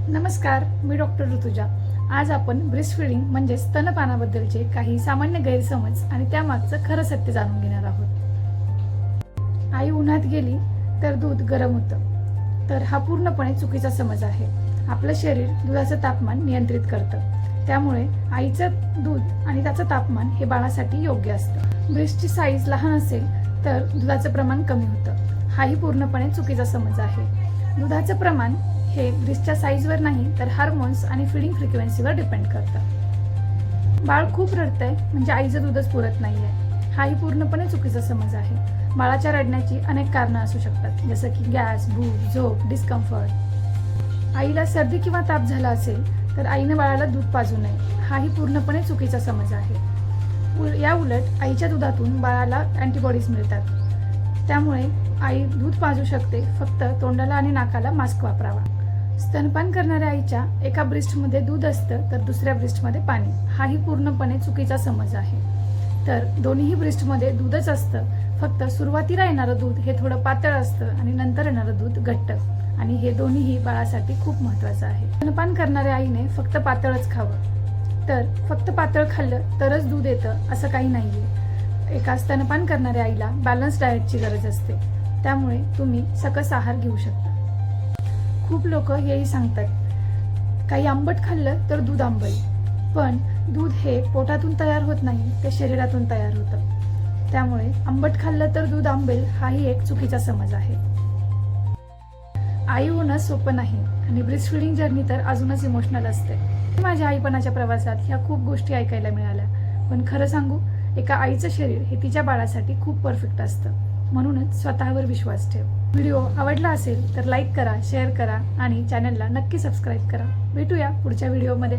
नमस्कार, मी डॉक्टर ऋतुजा। आज आपण ब्रेस्ट फीडिंग म्हणजे स्तनपानाबद्दलचे काही सामान्य गैरसमज आणि त्यामागचं खरं सत्य जाणून घेणार आहोत। आई उन्हात गेली तर दूध गरम होतं, तर हा पूर्णपणे चुकीचा समज आहे। आपलं शरीर दुधाचं तापमान नियंत्रित करतं, त्यामुळे आईचं दूध आणि त्याचं तापमान हे बाळासाठी योग्य असतं। ब्रेस्टची साईज लहान असेल तर दुधाचं प्रमाण कमी होतं, हाही पूर्णपणे चुकीचा समज आहे। दुधाचं प्रमाण हे ब्रेस्टच्या साईजवर नाही तर हार्मोन्स आणि फीडिंग फ्रिक्वेन्सीवर डिपेंड करतं। बाळ खूप रडतंय म्हणजे आईचं दूधच पुरत नाहीये, हाही पूर्णपणे चुकीचा समज आहे। बाळाच्या रडण्याची अनेक कारणं असू शकतात, जसं की गॅस, भूक, झोप, डिस्कम्फर्ट। आईला सर्दी किंवा ताप झाला असेल तर आईने बाळाला दूध पाजू नये, हाही पूर्णपणे चुकीचा समज आहे। या उलट आईच्या दुधातून बाळाला अँटीबॉडीज मिळतात, त्यामुळे आई दूध पाजू शकते, फक्त तोंडाला आणि नाकाला मास्क वापरावा। स्तनपान करणाऱ्या आईच्या एका ब्रेस्टमध्ये दूध असतं तर दुसऱ्या ब्रेस्टमध्ये पाणी, हाही पूर्णपणे चुकीचा समज आहे। तर दोन्हीही ब्रेस्टमध्ये दूधच असतं, फक्त सुरुवातीला येणारं दूध हे थोडं पातळ असतं आणि नंतर येणारं दूध घट्ट, आणि हे दोन्हीही बाळासाठी खूप महत्त्वाचं आहे। स्तनपान करणाऱ्या आईने फक्त पातळच खावं, तर फक्त पातळ खाल्लं तरच दूध येतं असं काही नाहीये। एका स्तनपान करणाऱ्या आईला बॅलन्स डाएटची गरज असते, त्यामुळे तुम्ही सकस आहार घेऊ शकता। खूप लोक हेही सांगतात, काही आंबट खाल्लं तर दूध आंबेल, पण दूध हे पोटातून तयार होत नाही, ते शरीरातून तयार होतं, त्यामुळे आंबट खाल्लं तर दूध आंबेल हाही एक चुकीचा समज आहे। आई होणं सोपं नाही आणि ब्रेस्ट फीडिंग जर्नी तर अजूनच इमोशनल असते। माझ्या आईपणाच्या प्रवासात ह्या खूप गोष्टी ऐकायला मिळाल्या, पण खरं सांगू, एका आईचं शरीर हे तिच्या बाळासाठी खूप परफेक्ट असतं, म्हणूनच स्वतःवर विश्वास ठेव। व्हिडिओ आवडला असेल तर लाईक करा, शेअर करा आणि चॅनलला नक्की सबस्क्राईब करा। भेटूया पुढच्या व्हिडिओमध्ये।